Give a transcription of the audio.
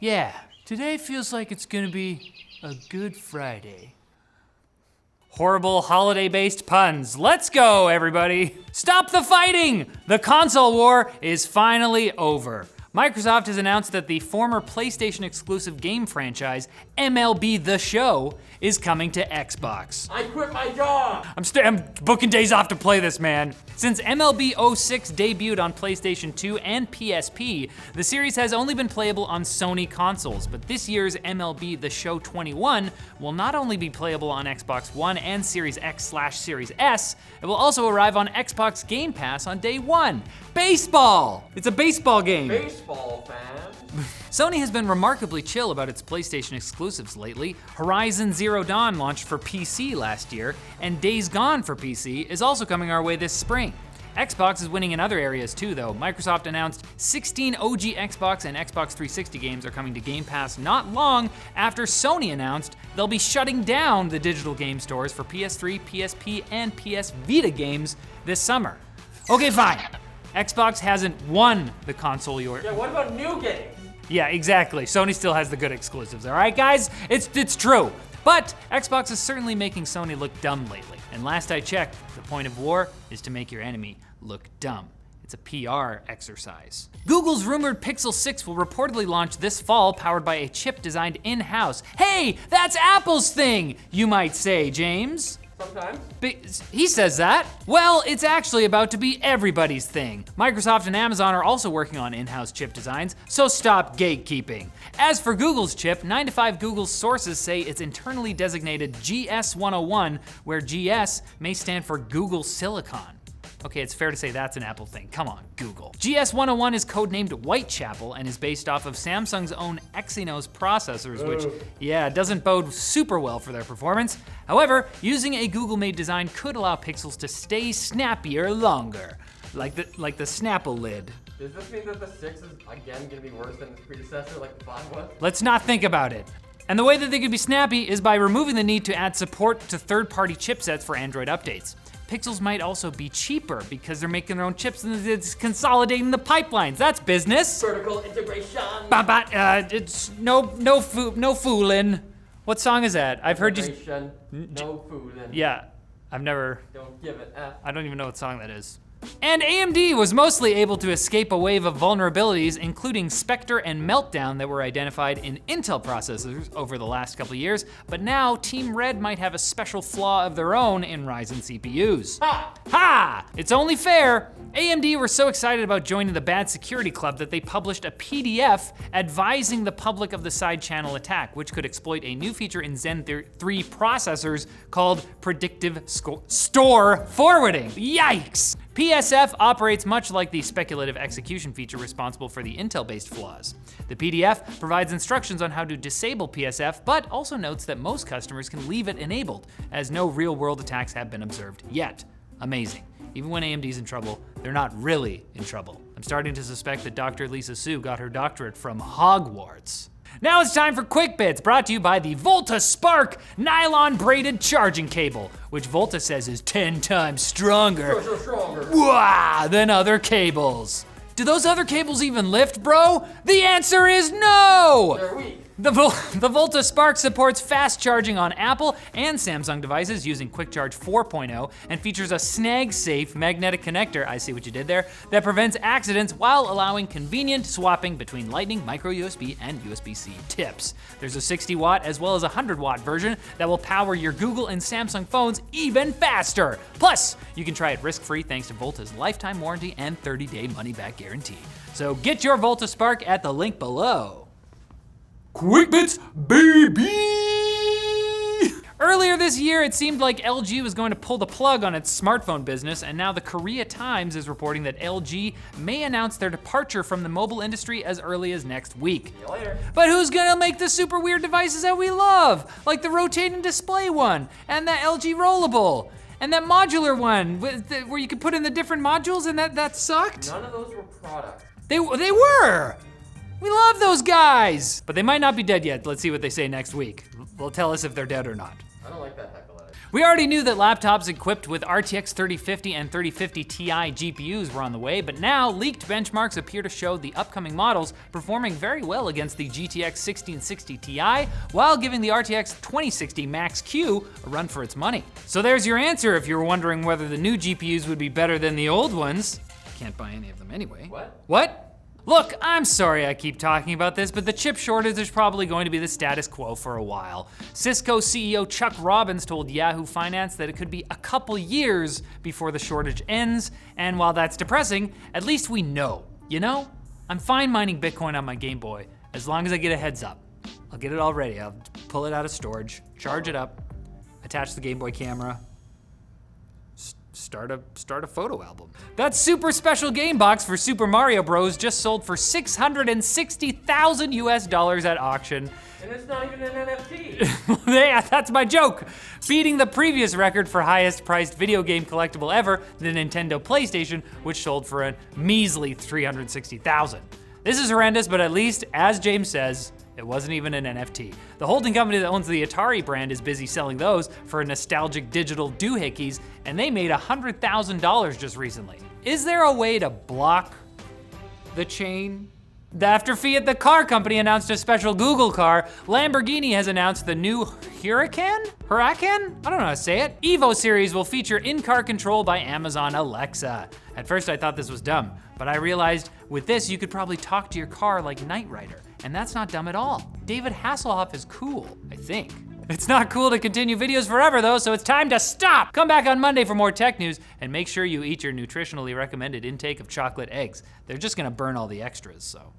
Yeah, today feels like it's gonna be a good Friday. Horrible holiday-based puns. Let's go, everybody. Stop the fighting! The console war is finally over. Microsoft has announced that the former PlayStation exclusive game franchise, MLB The Show, is coming to Xbox. I quit my job! I'm booking days off to play this, man. Since MLB 06 debuted on PlayStation 2 and PSP, the series has only been playable on Sony consoles, but this year's MLB The Show 21 will not only be playable on Xbox One and Series X/Series S, it will also arrive on Xbox Game Pass on day one. Baseball! It's a baseball game. Baseball fan. Sony has been remarkably chill about its PlayStation exclusives lately. Horizon Zero Dawn launched for PC last year, and Days Gone for PC is also coming our way this spring. Xbox is winning in other areas too, though. Microsoft announced 16 OG Xbox and Xbox 360 games are coming to Game Pass not long after Sony announced they'll be shutting down the digital game stores for PS3, PSP, and PS Vita games this summer. Okay, fine. Xbox hasn't won the console war. Yeah, what about new games? Yeah, exactly. Sony still has the good exclusives, all right, guys? It's true. But Xbox is certainly making Sony look dumb lately. And last I checked, the point of war is to make your enemy look dumb. It's a PR exercise. Google's rumored Pixel 6 will reportedly launch this fall, powered by a chip designed in-house. Hey, that's Apple's thing, you might say, James. Sometimes. He says that. Well, it's actually about to be everybody's thing. Microsoft and Amazon are also working on in-house chip designs, so stop gatekeeping. As for Google's chip, 9 to 5 Google's sources say it's internally designated GS101, where GS may stand for Google Silicon. Okay, it's fair to say that's an Apple thing. Come on, Google. GS101 is codenamed Whitechapel and is based off of Samsung's own Exynos processors, which, yeah, doesn't bode super well for their performance. However, using a Google-made design could allow pixels to stay snappier longer, like the Snapple lid. Does this mean that the 6 is again gonna be worse than its predecessor, like the 5 was? Let's not think about it. And the way that they could be snappy is by removing the need to add support to third-party chipsets for Android updates. Pixels might also be cheaper because they're making their own chips and it's consolidating the pipelines. That's business. Vertical integration. It's no fooling. What song is that? I've heard you. No fooling. Yeah, I've never. Don't give it F. I don't even know what song that is. And AMD was mostly able to escape a wave of vulnerabilities, including Spectre and Meltdown that were identified in Intel processors over the last couple of years, but now Team Red might have a special flaw of their own in Ryzen CPUs. Ha! Ha! It's only fair. AMD were so excited about joining the bad security club that they published a PDF advising the public of the side channel attack, which could exploit a new feature in Zen 3 processors called predictive store forwarding. Yikes! PSF operates much like the speculative execution feature responsible for the Intel-based flaws. The PDF provides instructions on how to disable PSF, but also notes that most customers can leave it enabled, as no real-world attacks have been observed yet. Amazing. Even when AMD's in trouble, they're not really in trouble. I'm starting to suspect that Dr. Lisa Su got her doctorate from Hogwarts. Now it's time for Quick Bits, brought to you by the Volta Spark nylon braided charging cable, which Volta says is 10 times stronger than other cables. Do those other cables even lift, bro? The answer is no! They're weak. The Volta Spark supports fast charging on Apple and Samsung devices using Quick Charge 4.0 and features a snag-safe magnetic connector, I see what you did there, that prevents accidents while allowing convenient swapping between Lightning, micro USB, and USB-C tips. There's a 60 watt as well as a 100 watt version that will power your Google and Samsung phones even faster. Plus, you can try it risk-free thanks to Volta's lifetime warranty and 30-day money-back guarantee. So get your Volta Spark at the link below. Quick Bits, baby! Earlier this year, it seemed like LG was going to pull the plug on its smartphone business, and now the Korea Times is reporting that LG may announce their departure from the mobile industry as early as next week. See you later. But who's gonna make the super weird devices that we love? Like the rotating display one, and that LG Rollable, and that modular one where you could put in the different modules and that sucked? None of those were products. They were! We love those guys! But they might not be dead yet. Let's see what they say next week. They'll tell us if they're dead or not. I don't like that heckle. We already knew that laptops equipped with RTX 3050 and 3050 Ti GPUs were on the way, but now leaked benchmarks appear to show the upcoming models performing very well against the GTX 1660 Ti, while giving the RTX 2060 Max-Q a run for its money. So there's your answer if you were wondering whether the new GPUs would be better than the old ones. Can't buy any of them anyway. What? Look, I'm sorry I keep talking about this, but the chip shortage is probably going to be the status quo for a while. Cisco CEO Chuck Robbins told Yahoo Finance that it could be a couple years before the shortage ends, and while that's depressing, at least we know. You know? I'm fine mining Bitcoin on my Game Boy, as long as I get a heads up. I'll get it all ready. I'll pull it out of storage, charge it up, attach the Game Boy camera, start a photo album. That super special game box for Super Mario Bros. Just sold for $660,000 US at auction. And it's not even an NFT. Yeah, that's my joke. Beating the previous record for highest priced video game collectible ever, the Nintendo PlayStation, which sold for a measly $360,000. This is horrendous, but at least, as James says, it wasn't even an NFT. The holding company that owns the Atari brand is busy selling those for nostalgic digital doohickeys, and they made $100,000 just recently. Is there a way to block the chain? After Fiat, the car company, announced a special Google car, Lamborghini has announced the new Huracan? I don't know how to say it. Evo series will feature in-car control by Amazon Alexa. At first I thought this was dumb, but I realized with this you could probably talk to your car like Knight Rider, and that's not dumb at all. David Hasselhoff is cool, I think. It's not cool to continue videos forever though, so it's time to stop. Come back on Monday for more tech news, and make sure you eat your nutritionally recommended intake of chocolate eggs. They're just gonna burn all the extras, so.